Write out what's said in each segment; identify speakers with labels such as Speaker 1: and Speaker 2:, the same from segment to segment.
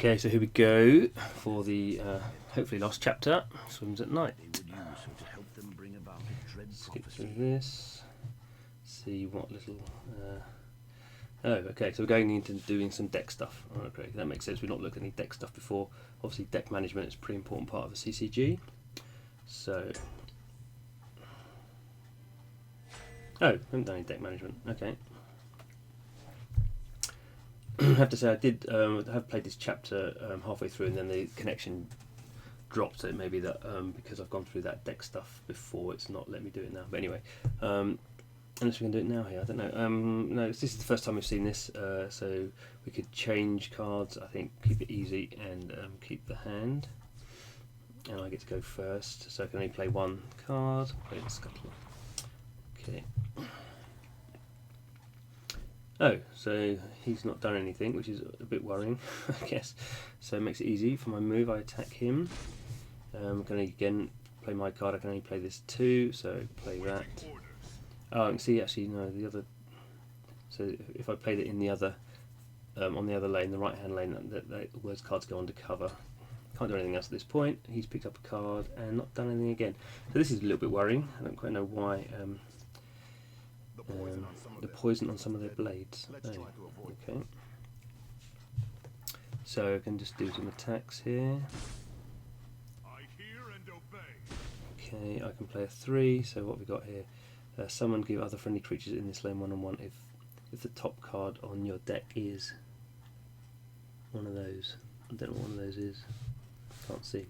Speaker 1: Okay, so here we go for the hopefully last chapter, Swims at Night. Skip through this, see what little... oh, okay, so we're going into doing some deck stuff. Okay, that makes sense, we've not looked at any deck stuff before. Obviously deck management is a pretty important part of a CCG. So... oh, I haven't done any deck management, okay. I have to say I did have played this chapter halfway through and then the connection dropped, so it may be that because I've gone through that deck stuff before it's not let me do it now. But anyway, unless we can do it now here, I don't know. No, this is the first time we've seen this, so we could change cards. I think keep it easy and keep the hand. And I get to go first, so I can only play one card. Play the scuttle. Okay. Oh, so he's not done anything, which is a bit worrying, I guess. So it makes it easy for my move. I attack him. I can again play my card. I can only play this too, so play that. Oh, I can see actually no the other. So if I played it in the other, on the other lane, the right-hand lane, that those cards go undercover. Can't do anything else at this point. He's picked up a card and not done anything again. So this is a little bit worrying. I don't quite know why. The poison on some of their blades. Oh, okay. So I can just do some attacks here. Okay, I can play a 3. So what have we got here? Summon, give other friendly creatures in this lane 1/1 if the top card on your deck is one of those. I don't know what one of those is. Can't see.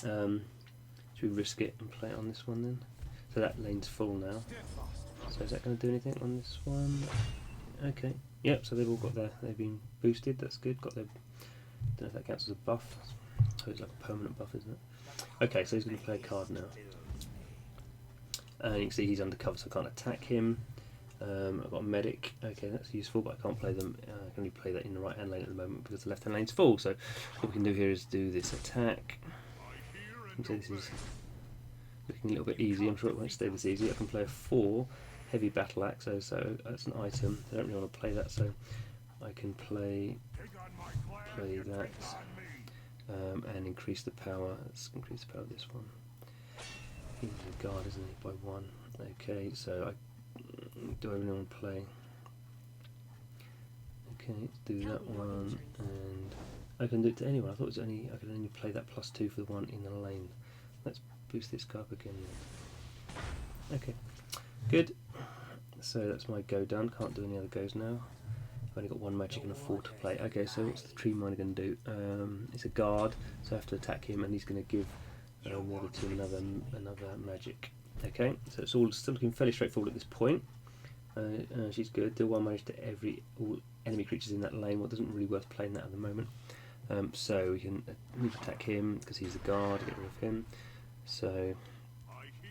Speaker 1: Should we risk it and play it on this one then? So that lane's full now. So is that going to do anything on this one? Okay. Yep. So they've all got they've been boosted. That's good. Got their. Don't know if that counts as a buff. So it's like a permanent buff, isn't it? Okay. So he's going to play a card now. And you can see he's undercover, so I can't attack him. I've got a medic. Okay, that's useful, but I can't play them. I can only play that in the right hand lane at the moment because the left hand lane's full. So what we can do here is do this attack. So this is looking a little bit easy. I'm sure it won't stay this easy. I can play a 4. Heavy battle axe, so that's an item. I don't really want to play that, so I can play that and increase the power. Let's increase the power of this one. He's a guard, isn't he? By 1. Okay, so do I really want to play? Okay, let's do that one, and I can do it to anyone. I thought it was I could only play that +2 for the one in the lane. Let's boost this guy up again. Okay, good. So that's my go done. Can't do any other goes now. I've only got 1 magic and a 4 to play. Okay, so what's the tree miner going to do? It's a guard, so I have to attack him, and he's going to give the other 2 another magic. Okay, so it's all still looking fairly straightforward at this point. She's good. Deal 1 damage to all enemy creatures in that lane. Well, it doesn't really worth playing that at the moment. So we can move attack him because he's a guard. Get rid of him. So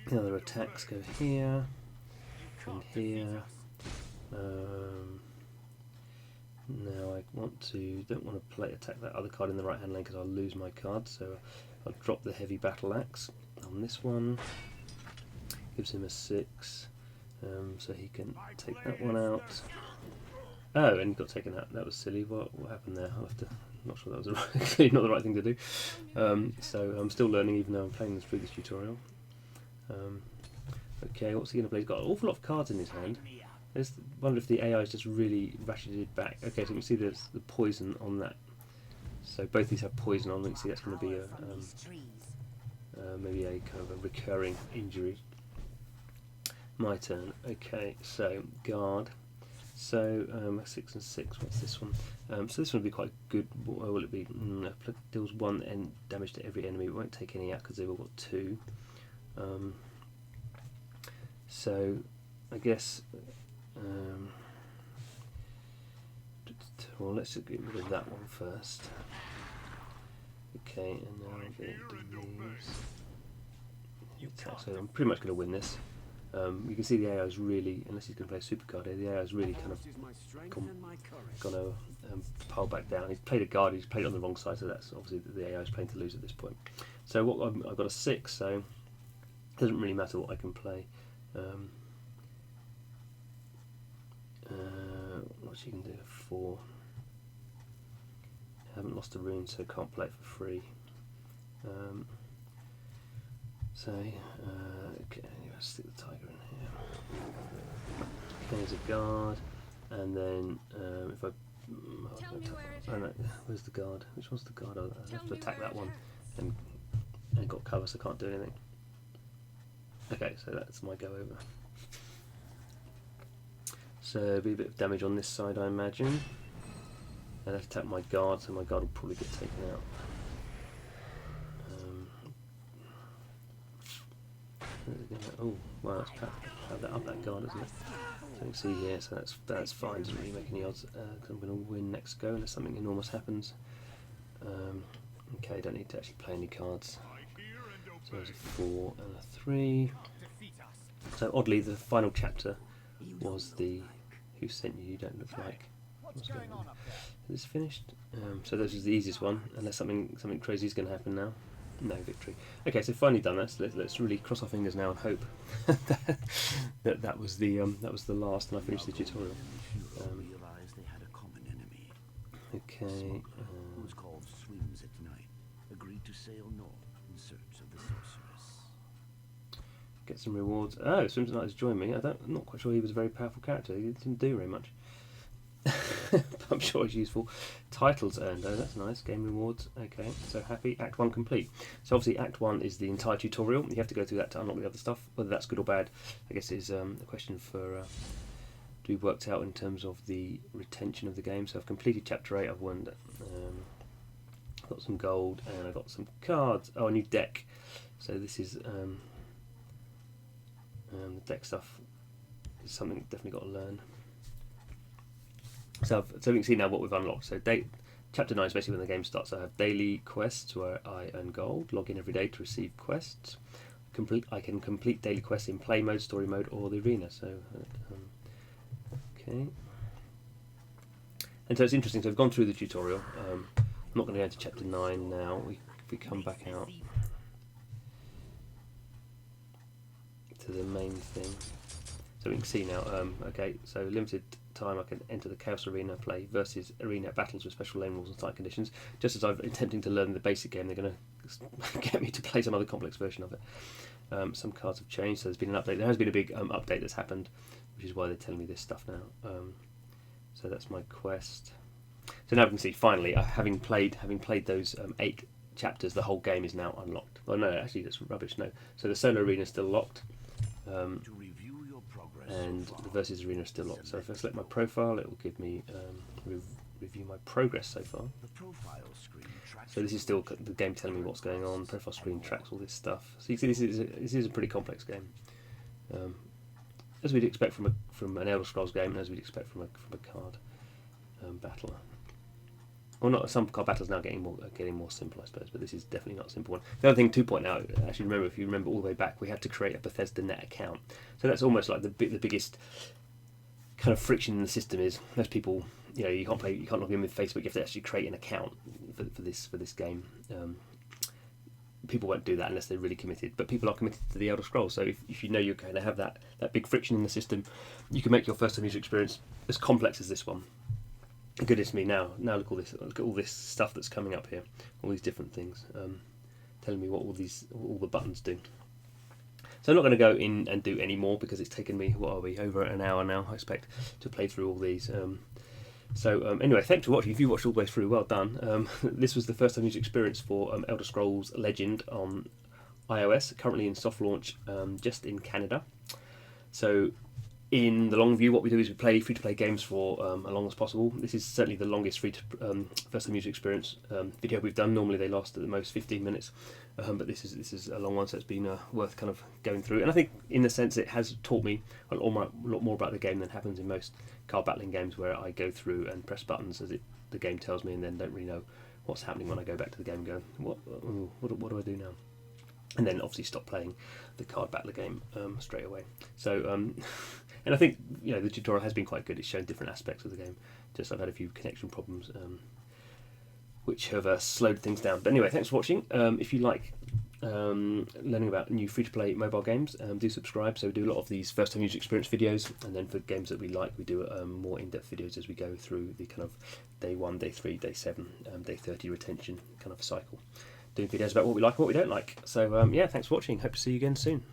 Speaker 1: the other attacks go here. And here. Now I don't want to attack that other card in the right hand lane because I'll lose my card, so I'll drop the heavy battle axe on this one. Gives him a 6, so he can take that one out. Oh, and he got taken out. That was silly. What happened there? I'll have to. I'm not sure that was actually not the right thing to do. So I'm still learning, even though I'm playing through this tutorial. Okay, what's he going to play? He's got an awful lot of cards in his hand. I wonder if the AI is just really ratcheted back. Okay, so you can see there's the poison on that. So both these have poison on. You can see that's going to be maybe a kind of a recurring injury. My turn. Okay, so guard. So 6 and 6. What's this one? So this one will be quite good. What will it be? Deals 1 damage to every enemy. We won't take any out because they've all got 2. So I guess well, let's get rid of that one first. Okay, and now I'm going to do these. So I'm pretty much going to win this. You can see the AI is really, unless he's going to play a supercard here, the AI is really kind of going to pile back down. He's played a guard, he's played on the wrong side, so that's obviously the AI is playing to lose at this point. So what I've got a 6, so it doesn't really matter what I can play. What you can do? 4. haven't lost a rune, so can't play it for free. Okay, let's stick the tiger in here. There's a guard, and then if I... where's the guard? Which one's the guard? I have to attack that one, and got cover, so I can't do anything. Okay, so that's my go over. So there'll be a bit of damage on this side, I imagine. I'll have to attack my guard, so my guard will probably get taken out. Oh, wow, that's powered that up, that guard, isn't it? So you can see here, so that's fine, doesn't really make any odds, because I'm going to win next go unless something enormous happens. Okay, don't need to actually play any cards. So there's a 4 and a 3. So oddly, the final chapter was the "Who Sent You? You Don't Look Like." What's going on? Is this finished? So this is the easiest one, unless something crazy is going to happen now. No victory. Okay, so finally done that. So let's really cross our fingers now and hope that was the last, and I finished the tutorial. Okay.
Speaker 2: Who's called Swims at Night agreed to sail north in search of the sorceress.
Speaker 1: Get some rewards. Oh, Swims at Night has joined me. I'm not quite sure he was a very powerful character. He didn't do very much. I'm sure it's useful. Titles earned. Oh, that's nice. Game rewards. Okay, so happy. Act 1 complete. So obviously Act 1 is the entire tutorial. You have to go through that to unlock the other stuff. Whether that's good or bad, I guess, is a question for to be worked out in terms of the retention of the game. So I've completed Chapter 8. I've won. Got some gold and I got some cards. Oh, a new deck. So this is the deck stuff is something definitely got to learn. So we can see now what we've unlocked. So Chapter 9 is basically when the game starts. I have daily quests where I earn gold, log in every day to receive quests. I can complete daily quests in play mode, story mode, or the arena. So okay. And so it's interesting. So I've gone through the tutorial. I'm not going to go into Chapter 9 now. If we come back out to the main thing. So we can see now, okay, so limited time I can enter the Chaos Arena, play versus arena battles with special lane rules and site conditions. Just as I'm attempting to learn the basic game, they're going to get me to play some other complex version of it. Some cards have changed, so there's been an update. There has been a big update that's happened, which is why they're telling me this stuff now. So that's my quest. So now we can see, finally, having played those 8 chapters, the whole game is now unlocked. Oh no, actually that's rubbish, no. So the solo arena is still locked. And the versus arena is still locked. So if I select my profile, it will give me review my progress so far. So this is still the game telling me what's going on. Profile screen tracks all this stuff. So you see, this is a pretty complex game, as we'd expect from an Elder Scrolls game, and as we'd expect from a card battle. Well, not some card battles now getting more simple, I suppose, but this is definitely not a simple one. The other thing to point out, actually, if you remember all the way back, we had to create a Bethesda net account. So that's almost like the biggest kind of friction in the system is most people, you can't log in with Facebook. You have to actually create an account for this game. People won't do that unless they're really committed, but people are committed to the Elder Scrolls. So if you know you're going to have that big friction in the system, you can make your first time user experience as complex as this one. Goodness me! Now look at all this stuff that's coming up here, all these different things, telling me what all the buttons do. So I'm not going to go in and do any more because it's taken me, over an hour now, I expect, to play through all these. Anyway, thanks for watching. If you watched all the way through, well done. This was the first time user experience for Elder Scrolls Legend on iOS, currently in soft launch, just in Canada. So in the long view, what we do is we play free-to-play games for as long as possible. This is certainly the longest first-time user experience video we've done. Normally they last at the most 15 minutes, but this is a long one, so it's been worth kind of going through. And I think, in a sense, it has taught me a lot more about the game than happens in most card battling games, where I go through and press buttons as the game tells me, and then don't really know what's happening when I go back to the game and go, what do I do now? And then obviously stop playing the card battler game straight away. So, and I think the tutorial has been quite good. It's shown different aspects of the game. Just I've had a few connection problems which have slowed things down. But anyway, thanks for watching. If you like learning about new free-to-play mobile games, do subscribe. So we do a lot of these first-time user experience videos, and then for games that we like, we do more in-depth videos as we go through the kind of day 1, day 3, day 7, day 30 retention kind of cycle. Doing videos about what we like and what we don't like. So yeah, thanks for watching. Hope to see you again soon.